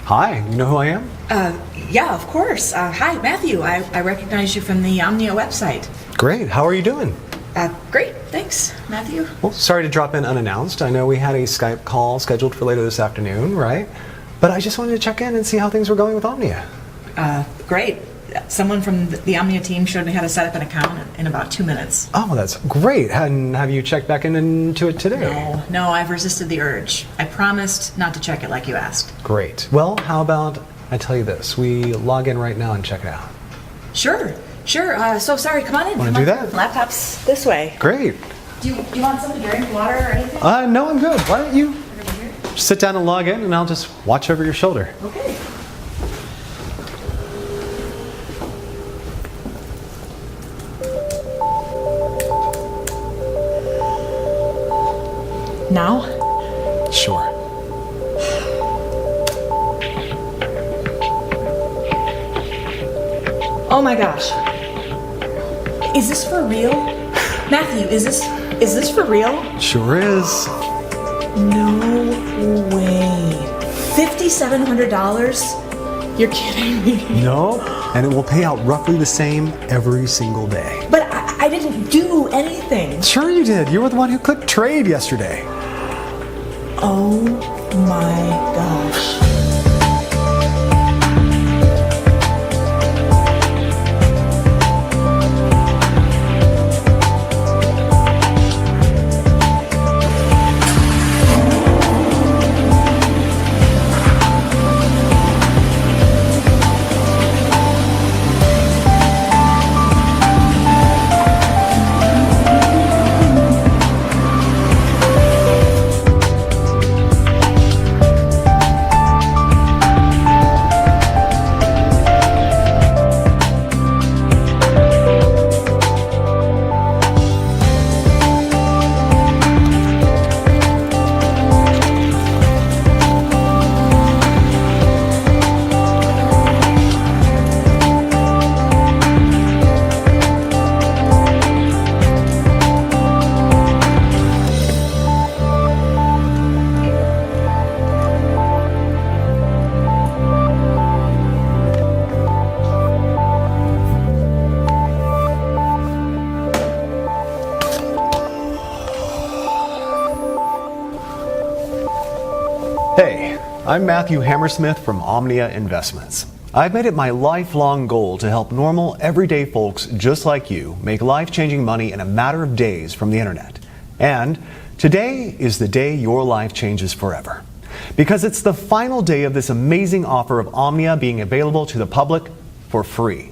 Hi, you know who I am? Yeah, of course. Hi, Matthew. I recognize you from the Omnia website. Great, how are you doing? Great, thanks, Matthew. Well, sorry to drop in unannounced. I know we had a Skype call scheduled for later this afternoon, right? But I just wanted to check in and see how things were going with Omnia. Great. Someone from the Omnia team showed me how to set up an account in about 2 minutes. Oh, that's great. And have you checked back into it today? No, I've resisted the urge. I promised not to check it like you asked. Great. Well, how about I tell you this? We log in right now and check it out. Sure. So sorry, come on in. Want to do that? Laptop's this way. Great. Do you want something to drink, water, or anything? No, I'm good. Why don't you Over here? sit down and log in and I'll just watch over your shoulder. Okay. Now? Sure. Oh my gosh. Is this for real? Matthew, is this for real? Sure is. No way. $5,700? You're kidding me. No, and it will pay out roughly the same every single day. But I didn't do anything. Sure you did. You were the one who clicked trade yesterday. Oh my gosh. Hey, I'm Matthew Hammersmith from Omnia Investments. I've made it my lifelong goal to help normal, everyday folks just like you make life-changing money in a matter of days from the internet. And today is the day your life changes forever. Because it's the final day of this amazing offer of Omnia being available to the public for free.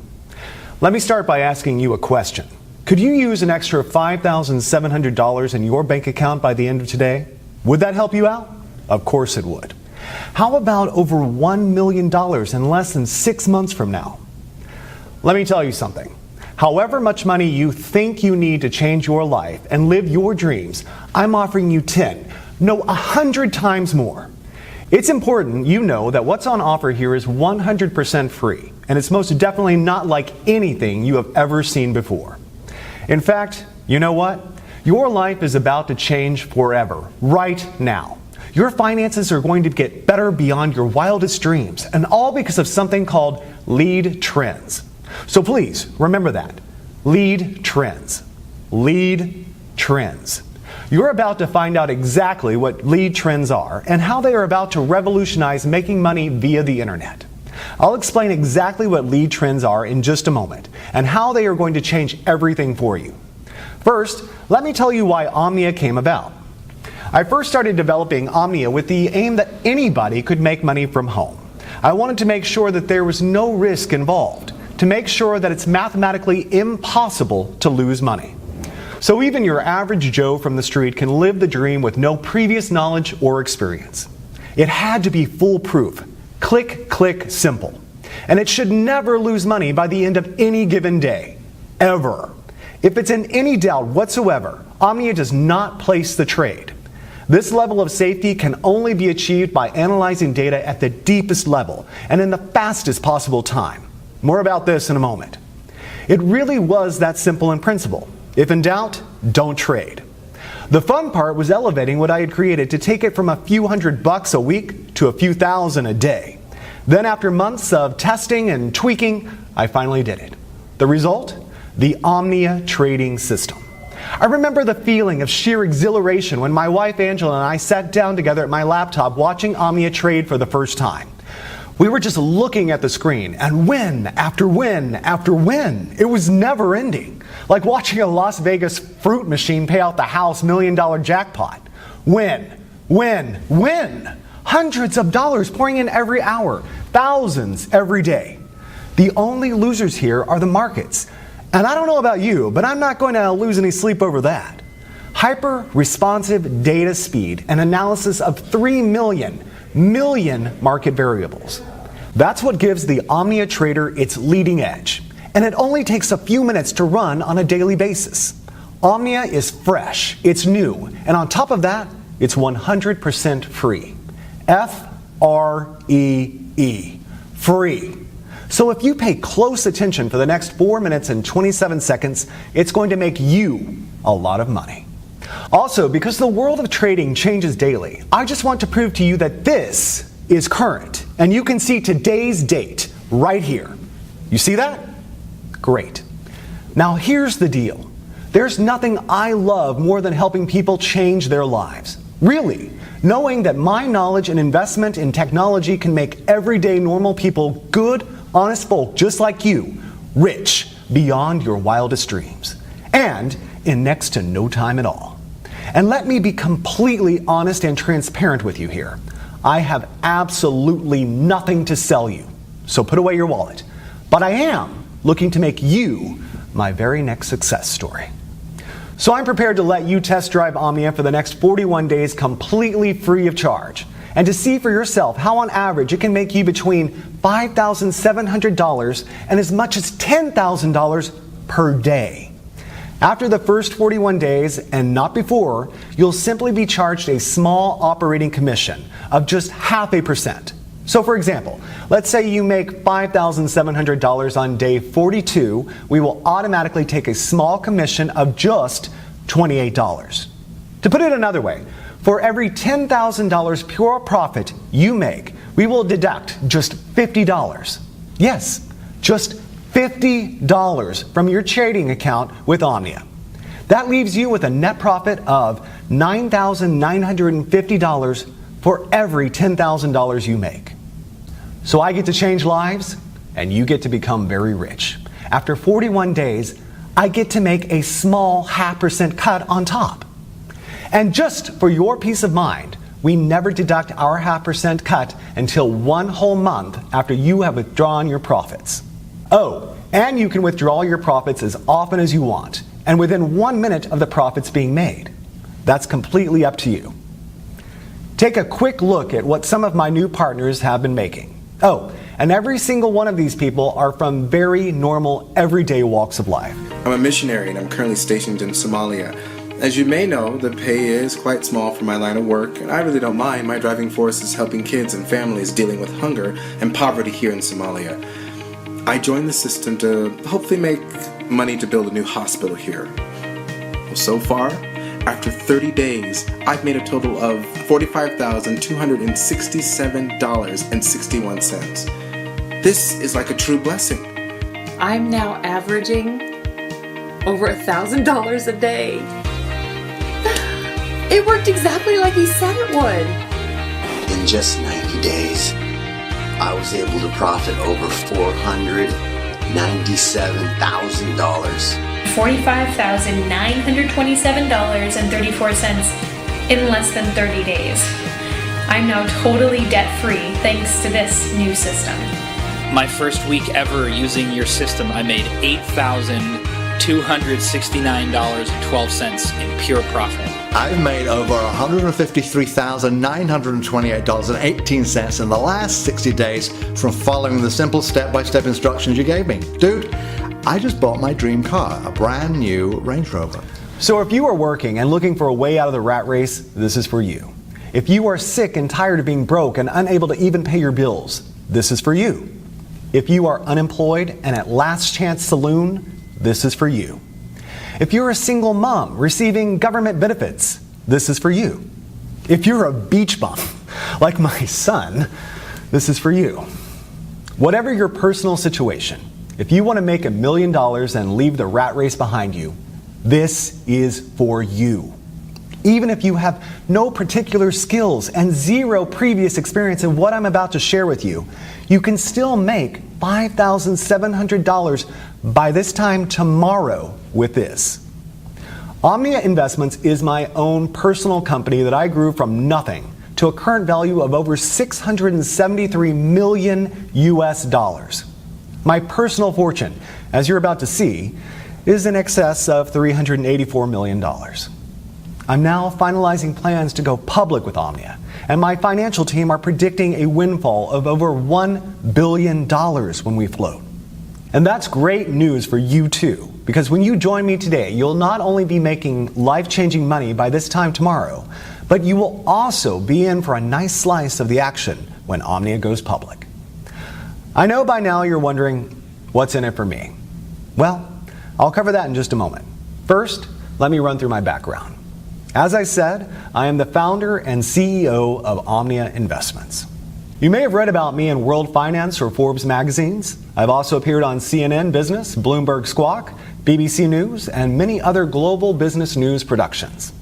Let me start by asking you a question. Could you use an extra $5,700 in your bank account by the end of today? Would that help you out? Of course it would. How about over $1 million in less than 6 months from now? Let me tell you something. However much money you think you need to change your life and live your dreams, I'm offering you 10, no 100 times more. It's important you know that what's on offer here is 100% free, and it's most definitely not like anything you have ever seen before. In fact, you know what? Your life is about to change forever, right now. Your finances are going to get better beyond your wildest dreams, and all because of something called lead trends. So please, remember that. Lead trends. Lead trends. You're about to find out exactly what lead trends are and how they are about to revolutionize making money via the internet. I'll explain exactly what lead trends are in just a moment and how they are going to change everything for you. First, let me tell you why Omnia came about. I first started developing Omnia with the aim that anybody could make money from home. I wanted to make sure that there was no risk involved, to make sure that it's mathematically impossible to lose money. So even your average Joe from the street can live the dream with no previous knowledge or experience. It had to be foolproof, click, click, simple. And it should never lose money by the end of any given day, ever. If it's in any doubt whatsoever, Omnia does not place the trade. This level of safety can only be achieved by analyzing data at the deepest level and in the fastest possible time. More about this in a moment. It really was that simple in principle. If in doubt, don't trade. The fun part was elevating what I had created to take it from a few $100 a week to a few thousand a day. Then after months of testing and tweaking, I finally did it. The result? The Omnia trading system. I remember the feeling of sheer exhilaration when my wife Angela and I sat down together at my laptop watching Omnia trade for the first time. We were just looking at the screen, and win after win after win. It was never ending. Like watching a Las Vegas fruit machine pay out the house $1 million jackpot. Win, win, win. Hundreds of dollars pouring in every hour. Thousands every day. The only losers here are the markets. And I don't know about you, but I'm not going to lose any sleep over that. Hyper-responsive data speed and analysis of 3 million market variables. That's what gives the Omnia Trader its leading edge. And it only takes a few minutes to run on a daily basis. Omnia is fresh, it's new, and on top of that, it's 100% free. F-R-E-E. Free. So if you pay close attention for the next 4 minutes and 27 seconds, it's going to make you a lot of money. Also, because the world of trading changes daily, I just want to prove to you that this is current. And you can see today's date right here. You see that? Great. Now here's the deal. There's nothing I love more than helping people change their lives. Really, knowing that my knowledge and investment in technology can make everyday normal people, good, honest folk just like you, rich beyond your wildest dreams. And in next to no time at all. And let me be completely honest and transparent with you here. I have absolutely nothing to sell you, so put away your wallet. But I am looking to make you my very next success story. So I'm prepared to let you test drive Omnia for the next 41 days completely free of charge, and to see for yourself how on average it can make you between $5,700 and as much as $10,000 per day. After the first 41 days, and not before, you'll simply be charged a small operating commission of just 0.5%. So for example, let's say you make $5,700 on day 42, we will automatically take a small commission of just $28. To put it another way, for every $10,000 pure profit you make, we will deduct just $50. Yes, just $50 from your trading account with Omnia. That leaves you with a net profit of $9,950 for every $10,000 you make. So I get to change lives, and you get to become very rich. After 41 days, I get to make a small 0.5% cut on top. And just for your peace of mind, we never deduct our 0.5% cut until 1 whole month after you have withdrawn your profits. Oh, and you can withdraw your profits as often as you want, and within 1 minute of the profits being made. That's completely up to you. Take a quick look at what some of my new partners have been making. Oh, and every single one of these people are from very normal, everyday walks of life. I'm a missionary and I'm currently stationed in Somalia. As you may know, the pay is quite small for my line of work, and I really don't mind. My driving force is helping kids and families dealing with hunger and poverty here in Somalia. I joined the system to hopefully make money to build a new hospital here. Well, so far, after 30 days, I've made a total of $45,267.61. This is like a true blessing. I'm now averaging over $1,000 a day. It worked exactly like he said it would. In just 90 days, I was able to profit over $497,000. $45,927.34 in less than 30 days. I'm now totally debt-free thanks to this new system. My first week ever using your system, I made $8,269.12 in pure profit. I've made over $153,928.18 in the last 60 days from following the simple step-by-step instructions you gave me. Dude, I just bought my dream car, a brand new Range Rover. So if you are working and looking for a way out of the rat race, this is for you. If you are sick and tired of being broke and unable to even pay your bills, this is for you. If you are unemployed and at last chance saloon, this is for you. If you're a single mom receiving government benefits, this is for you. If you're a beach bum, like my son, this is for you. Whatever your personal situation, if you want to make $1 million and leave the rat race behind you, this is for you. Even if you have no particular skills and zero previous experience in what I'm about to share with you, you can still make $5,700 by this time tomorrow with this. Omnia Investments is my own personal company that I grew from nothing to a current value of over $673 million US. My personal fortune, as you're about to see, is in excess of $384 million. I'm now finalizing plans to go public with Omnia, and my financial team are predicting a windfall of over $1 billion when we float. And that's great news for you too, because when you join me today, you'll not only be making life-changing money by this time tomorrow, but you will also be in for a nice slice of the action when Omnia goes public. I know by now you're wondering, what's in it for me? Well, I'll cover that in just a moment. First, let me run through my background. As I said, I am the founder and CEO of Omnia Investments. You may have read about me in World Finance or Forbes magazines. I've also appeared on CNN Business, Bloomberg Squawk, BBC News, and many other global business news productions.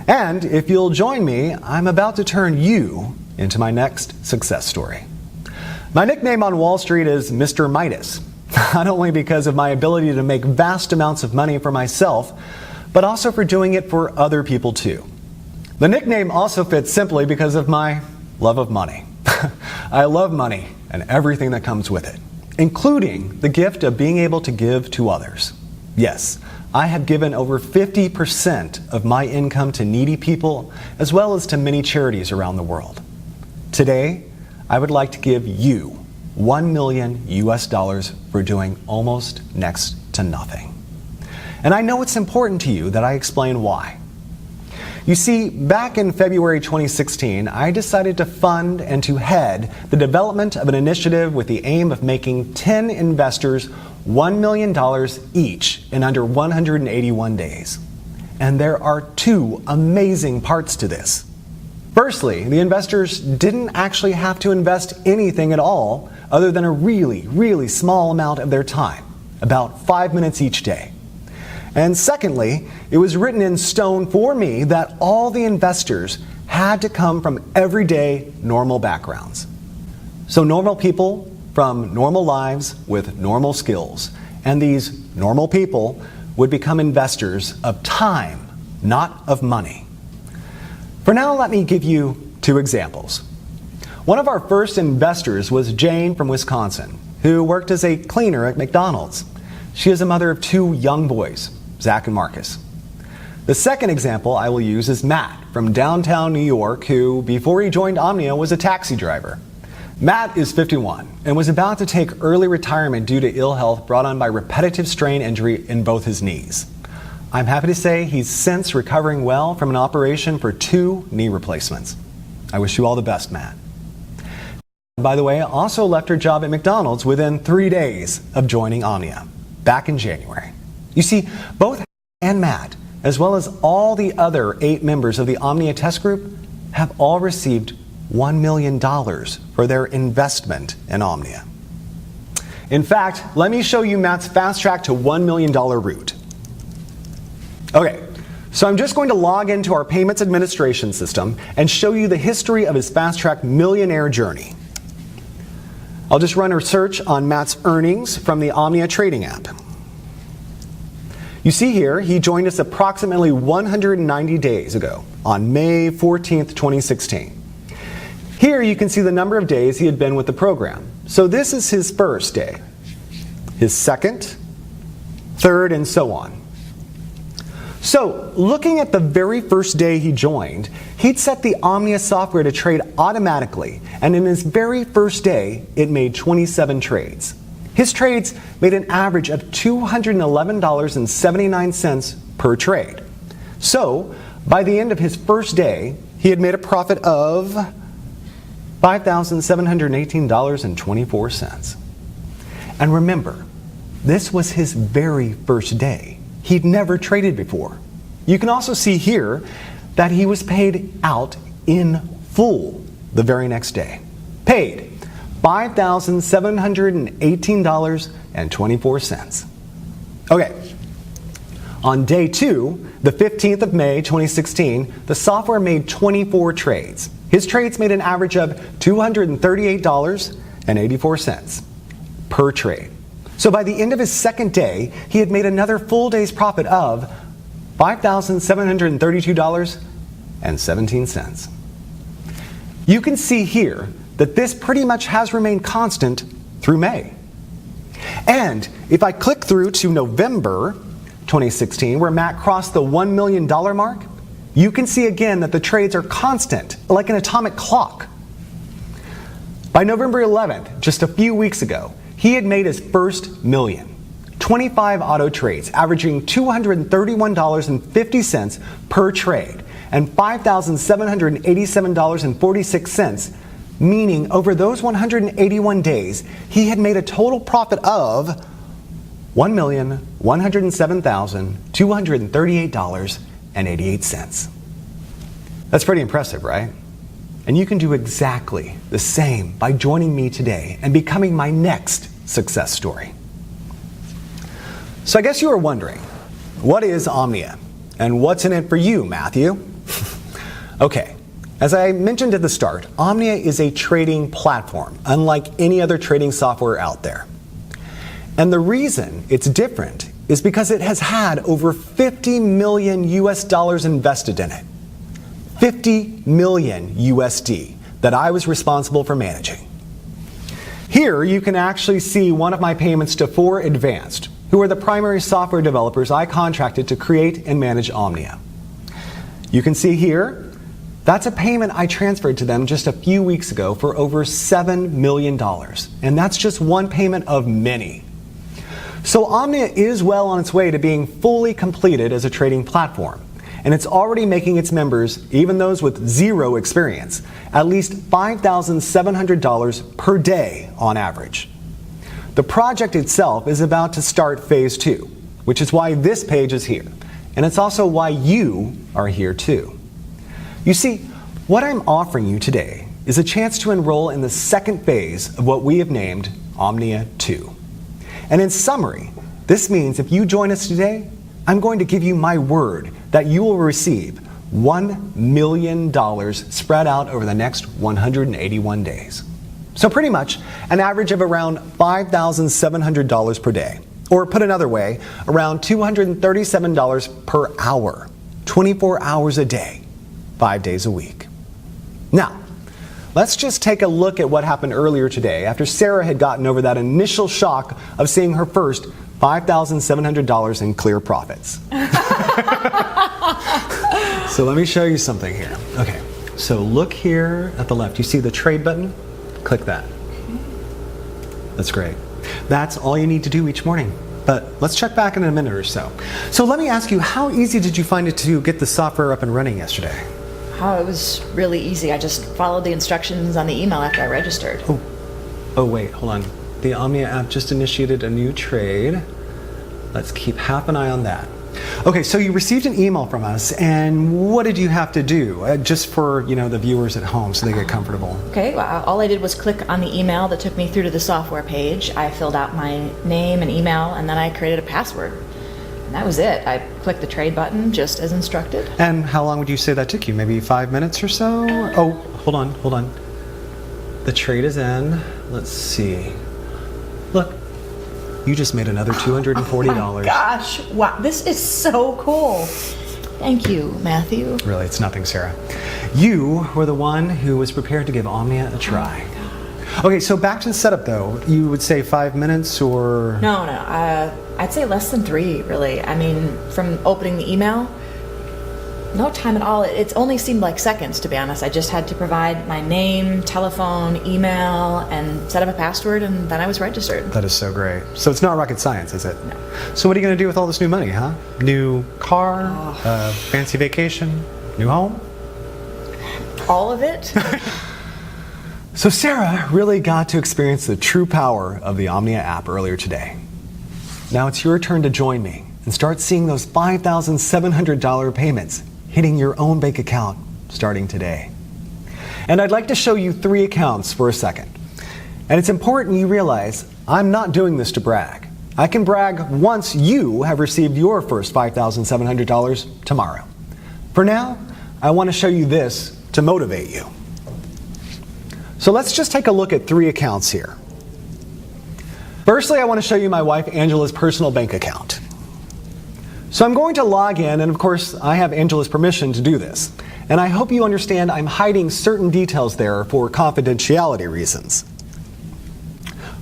And if you'll join me, I'm about to turn you into my next success story. My nickname on Wall Street is Mr. Midas, not only because of my ability to make vast amounts of money for myself, but also for doing it for other people too. The nickname also fits simply because of my love of money. I love money and everything that comes with it, including the gift of being able to give to others. Yes, I have given over 50% of my income to needy people, as well as to many charities around the world. Today, I would like to give you $1 million US for doing almost next to nothing. And I know it's important to you that I explain why. You see, back in February 2016, I decided to fund and to head the development of an initiative with the aim of making 10 investors $1 million each in under 181 days. And there are two amazing parts to this. Firstly, the investors didn't actually have to invest anything at all other than a really, really small amount of their time, about 5 minutes each day. And secondly, it was written in stone for me that all the investors had to come from everyday normal backgrounds. So normal people from normal lives with normal skills. And these normal people would become investors of time, not of money. For now, let me give you two examples. One of our first investors was Jane from Wisconsin, who worked as a cleaner at McDonald's. She is a mother of two young boys, Zach and Marcus. The second example I will use is Matt from downtown New York, who, before he joined Omnia, was a taxi driver. Matt is 51 and was about to take early retirement due to ill health brought on by repetitive strain injury in both his knees. I'm happy to say he's since recovering well from an operation for 2 knee replacements. I wish you all the best, Matt. By the way, also left her job at McDonald's within 3 days of joining Omnia, back in January. You see, both and Matt, as well as all the other 8 members of the Omnia test group, have all received $1 million for their investment in Omnia. In fact, let me show you Matt's fast track to $1 million route. Okay, so I'm just going to log into our payments administration system and show you the history of his fast track millionaire journey. I'll just run a search on Matt's earnings from the Omnia trading app. You see here, he joined us approximately 190 days ago on May 14th, 2016. Here you can see the number of days he had been with the program. So this is his first day, his second, third, and so on. So looking at the very first day he joined, he'd set the Omnia software to trade automatically, and in his very first day, it made 27 trades. His trades made an average of $211.79 per trade. So, by the end of his first day, he had made a profit of $5,718.24. And remember, this was his very first day. He'd never traded before. You can also see here that he was paid out in full the very next day. Paid $5,718.24. Okay. On day 2, the 15th of May 2016, the software made 24 trades. His trades made an average of $238.84 per trade. So by the end of his second day, he had made another full day's profit of $5,732.17. You can see here that this pretty much has remained constant through May. And if I click through to November 2016, where Matt crossed the $1 million mark, you can see again that the trades are constant, like an atomic clock. By November 11th, just a few weeks ago, he had made his first million. 25 auto trades, averaging $231.50 per trade, and $5,787.46, meaning over those 181 days, he had made a total profit of $1,107,238.88. That's pretty impressive, right? And you can do exactly the same by joining me today and becoming my next success story. So I guess you are wondering, what is Omnia? And what's in it for you, Matthew? Okay, as I mentioned at the start, Omnia is a trading platform, unlike any other trading software out there. And the reason it's different is because it has had over 50 million US dollars invested in it. 50 million USD that I was responsible for managing. Here you can actually see one of my payments to 4 Advanced, who are the primary software developers I contracted to create and manage Omnia. You can see here, that's a payment I transferred to them just a few weeks ago for over $7 million. And that's just one payment of many. So Omnia is well on its way to being fully completed as a trading platform. And it's already making its members, even those with zero experience, at least $5,700 per day on average. The project itself is about to start phase 2, which is why this page is here. And it's also why you are here too. You see, what I'm offering you today is a chance to enroll in the second phase of what we have named Omnia 2. And in summary, this means if you join us today, I'm going to give you my word that you will receive $1 million spread out over the next 181 days. So pretty much an average of around $5,700 per day. Or put another way, around $237 per hour, 24 hours a day, 5 days a week. Now, let's just take a look at what happened earlier today after Sarah had gotten over that initial shock of seeing her first $5,700 in clear profits. So let me show you something here. Okay, so look here at the left. You see the trade button? Click that. That's great. That's all you need to do each morning. But let's check back in a minute or so. So let me ask you, how easy did you find it to get the software up and running yesterday? Oh, it was really easy. I just followed the instructions on the email after I registered. Oh wait, hold on. The Omnia app just initiated a new trade. Let's keep half an eye on that. Okay, so you received an email from us, and what did you have to do? Just for, the viewers at home so they get comfortable. Okay, well, all I did was click on the email that took me through to the software page. I filled out my name and email, and then I created a password. And that was it. I clicked the trade button just as instructed. And how long would you say that took you? Maybe 5 minutes or so? Oh, hold on. The trade is in. Let's see. Look, you just made another $240. Oh my gosh, wow, this is so cool. Thank you, Matthew. Really, it's nothing, Sarah. You were the one who was prepared to give Omnia a try. Okay, so back to the setup though. You would say 5 minutes or? No, I'd say less than 3, really. I mean, from opening the email, no time at all. It only seemed like seconds, to be honest. I just had to provide my name, telephone, email, and set up a password, and then I was registered. That is so great. So it's not rocket science, is it? No. So what are you going to do with all this new money, huh? New car, fancy vacation, new home? All of it? So Sarah really got to experience the true power of the Omnia app earlier today. Now it's your turn to join me and start seeing those $5,700 payments hitting your own bank account starting today. And I'd like to show you 3 accounts for a second. And it's important you realize I'm not doing this to brag. I can brag once you have received your first $5,700 tomorrow. For now, I want to show you this to motivate you. So let's just take a look at 3 accounts here. Firstly, I want to show you my wife Angela's personal bank account. So I'm going to log in, and of course I have Angela's permission to do this. And I hope you understand I'm hiding certain details there for confidentiality reasons.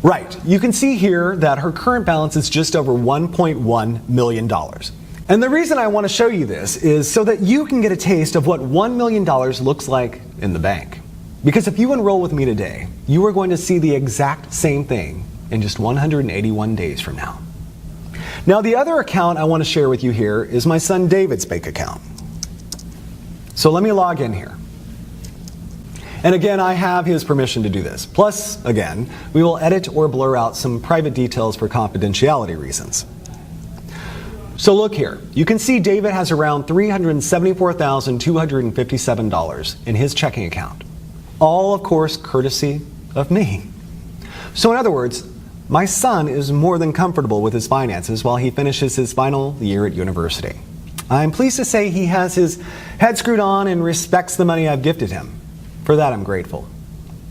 Right, you can see here that her current balance is just over $1.1 million. And the reason I want to show you this is so that you can get a taste of what $1 million looks like in the bank. Because if you enroll with me today, you are going to see the exact same thing in just 181 days from now. Now, the other account I want to share with you here is my son David's bank account. So let me log in here. And again, I have his permission to do this. Plus, again, we will edit or blur out some private details for confidentiality reasons. So look here. You can see David has around $374,257 in his checking account. All, of course, courtesy of me. So in other words, my son is more than comfortable with his finances while he finishes his final year at university. I'm pleased to say he has his head screwed on and respects the money I've gifted him. For that, I'm grateful.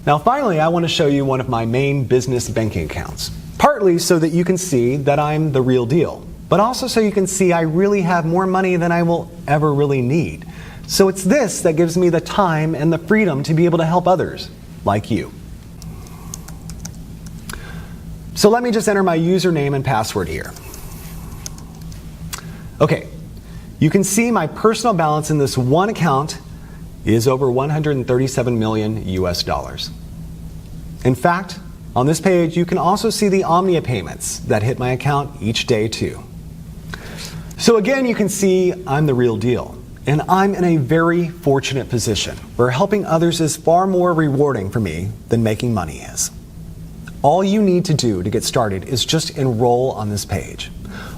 Now, finally, I want to show you one of my main business banking accounts. Partly so that you can see that I'm the real deal, but also so you can see I really have more money than I will ever really need. So it's this that gives me the time and the freedom to be able to help others, like you. So let me just enter my username and password here. Okay, you can see my personal balance in this one account is over 137 million US dollars. In fact, on this page, you can also see the Omnia payments that hit my account each day too. So again, you can see I'm the real deal. And I'm in a very fortunate position where helping others is far more rewarding for me than making money is. All you need to do to get started is just enroll on this page.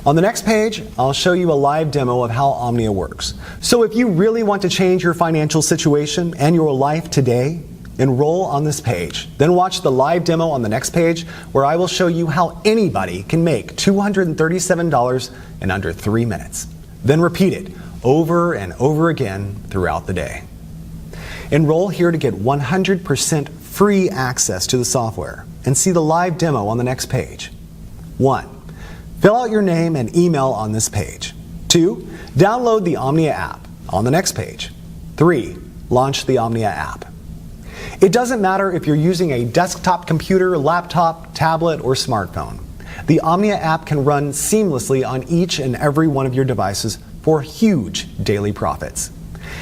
On the next page, I'll show you a live demo of how Omnia works. So if you really want to change your financial situation and your life today, enroll on this page. Then watch the live demo on the next page where I will show you how anybody can make $237 in under 3 minutes. Then repeat it over and over again throughout the day. Enroll here to get 100% free access to the software and see the live demo on the next page. 1. Fill out your name and email on this page. 2. Download the Omnia app on the next page. 3. Launch the Omnia app. It doesn't matter if you're using a desktop computer, laptop, tablet, or smartphone. The Omnia app can run seamlessly on each and every one of your devices for huge daily profits.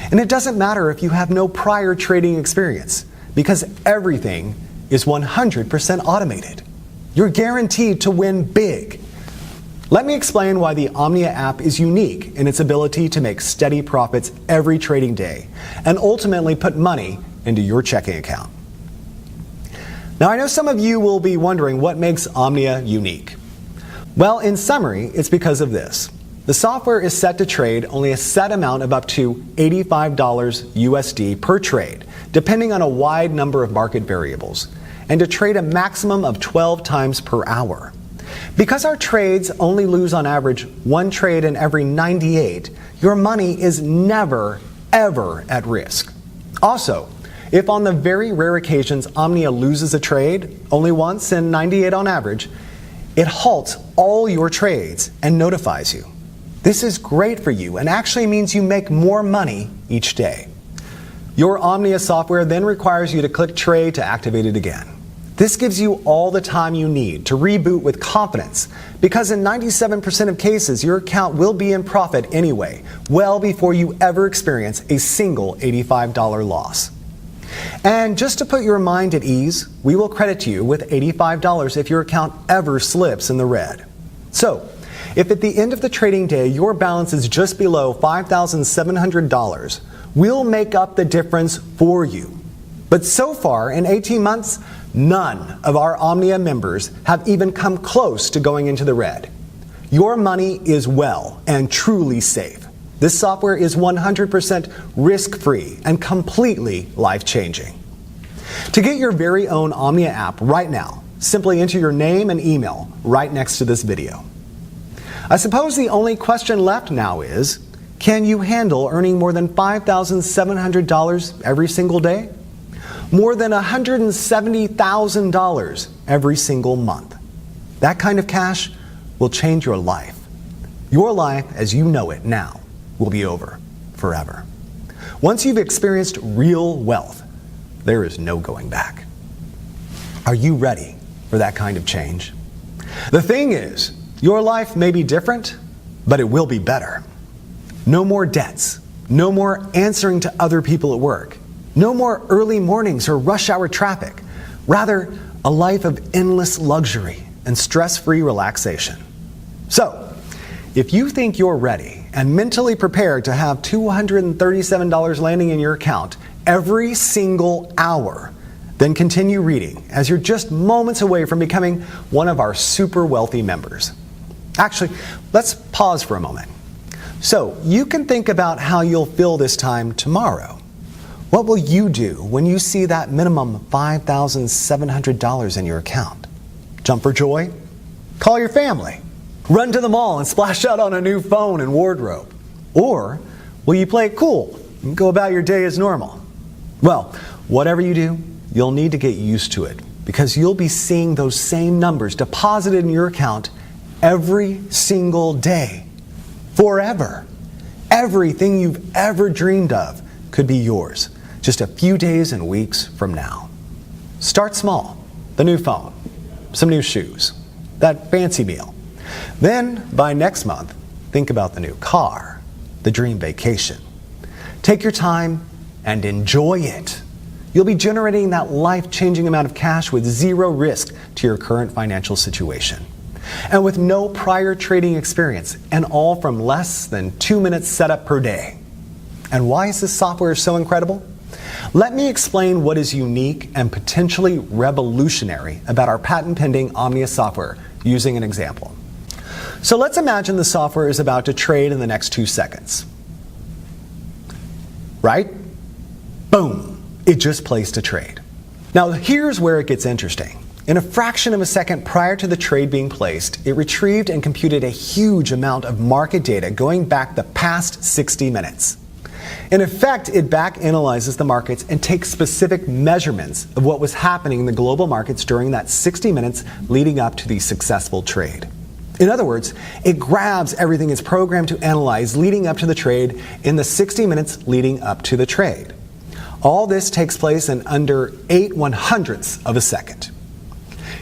And it doesn't matter if you have no prior trading experience, because everything is 100% automated. You're guaranteed to win big. Let me explain why the Omnia app is unique in its ability to make steady profits every trading day and ultimately put money into your checking account. Now, I know some of you will be wondering what makes Omnia unique. Well, in summary, it's because of this. The software is set to trade only a set amount of up to $85 USD per trade, depending on a wide number of market variables, and to trade a maximum of 12 times per hour. Because our trades only lose on average 1 trade in every 98, your money is never, ever at risk. Also, if on the very rare occasions Omnia loses a trade, only once in 98 on average, it halts all your trades and notifies you. This is great for you and actually means you make more money each day. Your Omnia software then requires you to click trade to activate it again. This gives you all the time you need to reboot with confidence, because in 97% of cases, your account will be in profit anyway, well before you ever experience a single $85 loss. And just to put your mind at ease, we will credit you with $85 if your account ever slips in the red. So, if at the end of the trading day your balance is just below $5,700, we'll make up the difference for you. But so far, in 18 months, none of our Omnia members have even come close to going into the red. Your money is well and truly safe. This software is 100% risk-free and completely life-changing. To get your very own Omnia app right now, simply enter your name and email right next to this video. I suppose the only question left now is, can you handle earning more than $5,700 every single day? More than $170,000 every single month. That kind of cash will change your life. Your life as you know it now will be over forever. Once you've experienced real wealth, there is no going back. Are you ready for that kind of change? The thing is, your life may be different, but it will be better. No more debts. No more answering to other people at work. No more early mornings or rush hour traffic. Rather, a life of endless luxury and stress-free relaxation. So, if you think you're ready and mentally prepared to have $237 landing in your account every single hour, then continue reading as you're just moments away from becoming one of our super wealthy members. Actually, let's pause for a moment. So you can think about how you'll feel this time tomorrow. What will you do when you see that minimum $5,700 in your account? Jump for joy? Call your family? Run to the mall and splash out on a new phone and wardrobe? Or will you play it cool and go about your day as normal? Well, whatever you do, you'll need to get used to it because you'll be seeing those same numbers deposited in your account every single day, forever. Everything you've ever dreamed of could be yours just a few days and weeks from now. Start small. The new phone, some new shoes, that fancy meal. Then, by next month, think about the new car, the dream vacation. Take your time and enjoy it. You'll be generating that life-changing amount of cash with zero risk to your current financial situation. And with no prior trading experience, and all from less than 2 minutes setup per day. And why is this software so incredible? Let me explain what is unique and potentially revolutionary about our patent-pending Omnia software using an example. So let's imagine the software is about to trade in the next 2 seconds. Right? Boom! It just placed a trade. Now here's where it gets interesting. In a fraction of a second prior to the trade being placed, it retrieved and computed a huge amount of market data going back the past 60 minutes. In effect, it back analyzes the markets and takes specific measurements of what was happening in the global markets during that 60 minutes leading up to the successful trade. In other words, it grabs everything it's programmed to analyze leading up to the trade in the 60 minutes leading up to the trade. All this takes place in under 8/100ths of a second.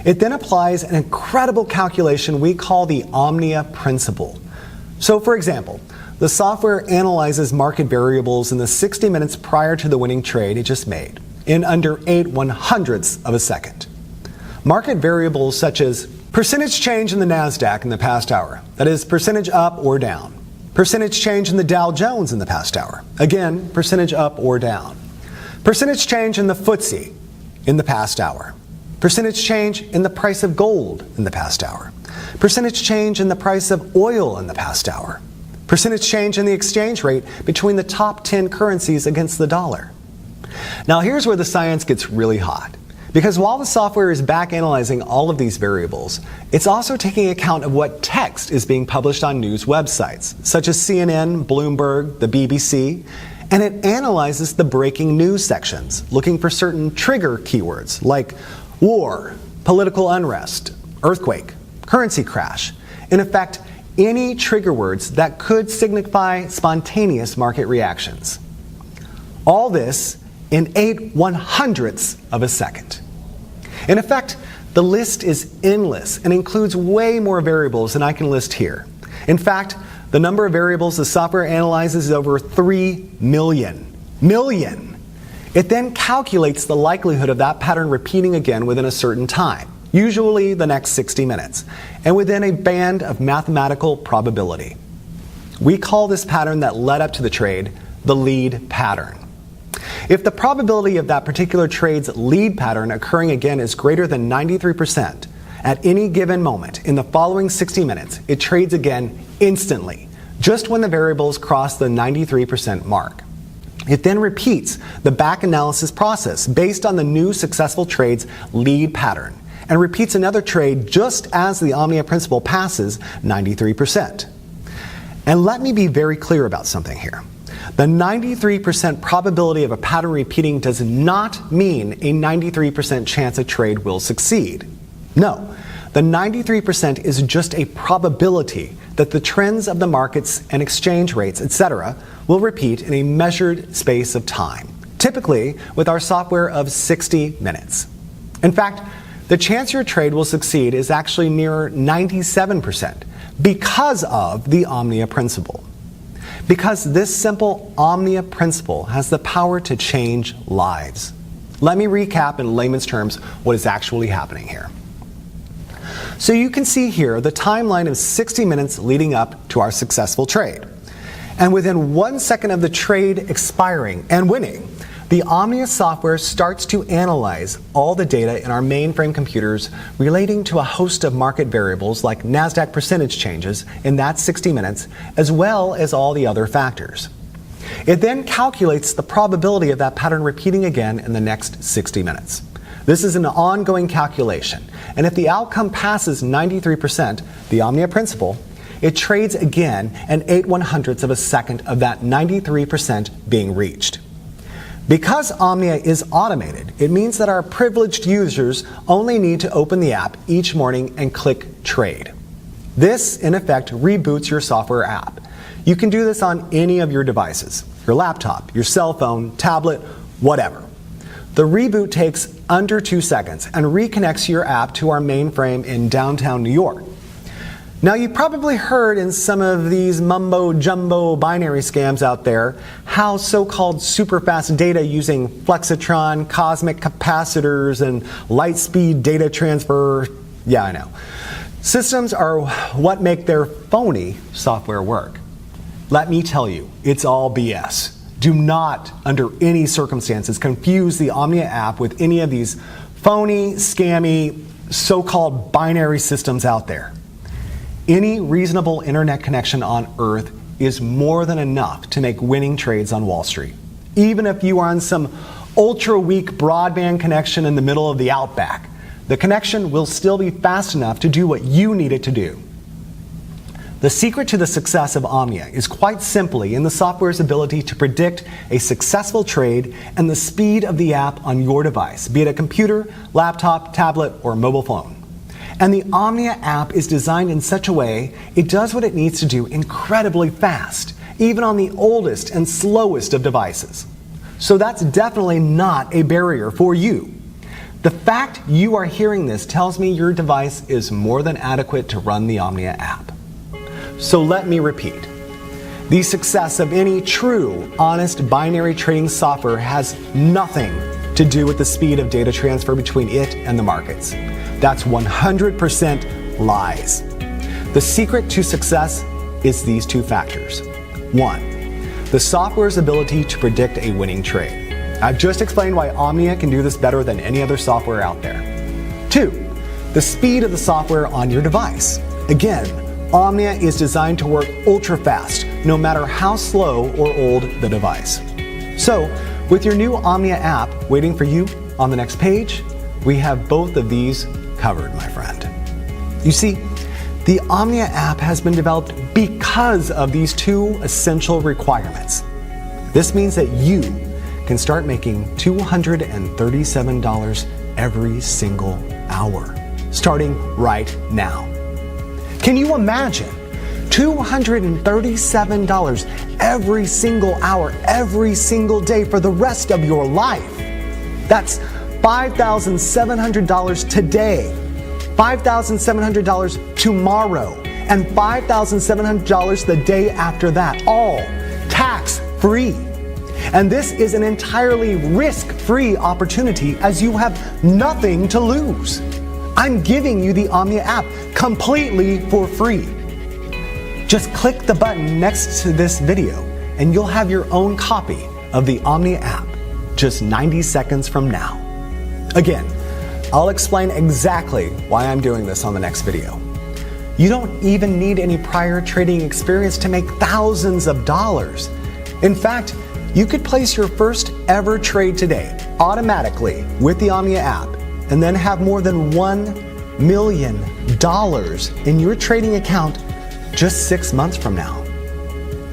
It then applies an incredible calculation we call the Omnia principle. So for example, the software analyzes market variables in the 60 minutes prior to the winning trade it just made, in under 8/100ths of a second. Market variables such as percentage change in the NASDAQ in the past hour, that is, percentage up or down. Percentage change in the Dow Jones in the past hour, again, percentage up or down. Percentage change in the FTSE in the past hour. Percentage change in the price of gold in the past hour. Percentage change in the price of oil in the past hour. Percentage change in the exchange rate between the top 10 currencies against the dollar. Now here's where the science gets really hot. Because while the software is back analyzing all of these variables, it's also taking account of what text is being published on news websites, such as CNN, Bloomberg, the BBC, and it analyzes the breaking news sections, looking for certain trigger keywords like war, political unrest, earthquake, currency crash. In effect, any trigger words that could signify spontaneous market reactions. All this in 8/100ths of a second. In effect, the list is endless and includes way more variables than I can list here. In fact, the number of variables the software analyzes is over 3 million. It then calculates the likelihood of that pattern repeating again within a certain time, usually the next 60 minutes, and within a band of mathematical probability. We call this pattern that led up to the trade the lead pattern. If the probability of that particular trade's lead pattern occurring again is greater than 93%, at any given moment in the following 60 minutes, it trades again instantly, just when the variables cross the 93% mark. It then repeats the back analysis process based on the new successful trade's lead pattern and repeats another trade just as the Omnia principle passes 93%. And let me be very clear about something here. The 93% probability of a pattern repeating does not mean a 93% chance a trade will succeed. No, the 93% is just a probability that the trends of the markets and exchange rates, etc., will repeat in a measured space of time, typically with our software of 60 minutes. In fact, the chance your trade will succeed is actually near 97% because of the Omnia principle. Because this simple Omnia principle has the power to change lives. Let me recap in layman's terms what is actually happening here. So you can see here the timeline of 60 minutes leading up to our successful trade. And within 1 second of the trade expiring and winning, the Omnia software starts to analyze all the data in our mainframe computers relating to a host of market variables like NASDAQ percentage changes in that 60 minutes, as well as all the other factors. It then calculates the probability of that pattern repeating again in the next 60 minutes. This is an ongoing calculation, and if the outcome passes 93%, the Omnia principle, it trades again and 8/100ths of a second of that 93% being reached. Because Omnia is automated, it means that our privileged users only need to open the app each morning and click Trade. This, in effect, reboots your software app. You can do this on any of your devices, your laptop, your cell phone, tablet, whatever. The reboot takes under 2 seconds and reconnects your app to our mainframe in downtown New York. Now, you probably heard in some of these mumbo-jumbo binary scams out there how so-called super-fast data using flexitron, cosmic capacitors, and light-speed data transfer, yeah, I know. Systems are what make their phony software work. Let me tell you, it's all BS. Do not, under any circumstances, confuse the Omnia app with any of these phony, scammy, so-called binary systems out there. Any reasonable internet connection on Earth is more than enough to make winning trades on Wall Street. Even if you are on some ultra-weak broadband connection in the middle of the outback, the connection will still be fast enough to do what you need it to do. The secret to the success of Omnia is quite simply in the software's ability to predict a successful trade and the speed of the app on your device, be it a computer, laptop, tablet, or mobile phone. And the Omnia app is designed in such a way it does what it needs to do incredibly fast, even on the oldest and slowest of devices. So that's definitely not a barrier for you. The fact you are hearing this tells me your device is more than adequate to run the Omnia app. So let me repeat. The success of any true, honest binary trading software has nothing to do with the speed of data transfer between it and the markets. That's 100% lies. The secret to success is these two factors. 1, the software's ability to predict a winning trade. I've just explained why Omnia can do this better than any other software out there. 2, the speed of the software on your device. Again, Omnia is designed to work ultra fast, no matter how slow or old the device. So, with your new Omnia app waiting for you on the next page, we have both of these covered, my friend. You see, the Omnia app has been developed because of these two essential requirements. This means that you can start making $237 every single hour, starting right now. Can you imagine $237 every single hour, every single day for the rest of your life? That's $5,700 today, $5,700 tomorrow, and $5,700 the day after that, all tax-free. And this is an entirely risk-free opportunity as you have nothing to lose. I'm giving you the Omnia app completely for free. Just click the button next to this video and you'll have your own copy of the Omnia app just 90 seconds from now. Again, I'll explain exactly why I'm doing this on the next video. You don't even need any prior trading experience to make thousands of dollars. In fact, You could place your first ever trade today automatically with the Omnia app and then have more than $1 million in your trading account just 6 months from now.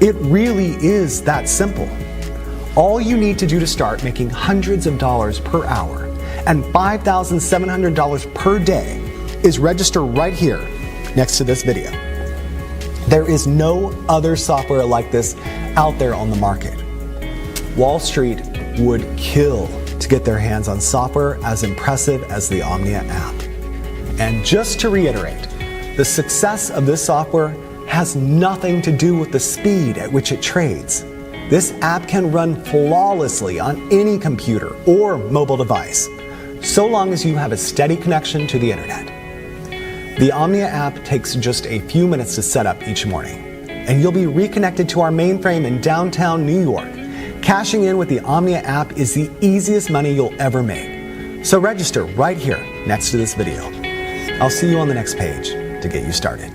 It really is that simple. All you need to do to start making hundreds of dollars per hour and $5,700 per day is register right here next to this video. There is no other software like this out there on the market. Wall Street would kill to get their hands on software as impressive as the Omnia app. And just to reiterate, the success of this software has nothing to do with the speed at which it trades. This app can run flawlessly on any computer or mobile device, so long as you have a steady connection to the internet. The Omnia app takes just a few minutes to set up each morning, and you'll be reconnected to our mainframe in downtown New York. Cashing in with the Omnia app is the easiest money you'll ever make. So register right here next to this video. I'll see you on the next page to get you started.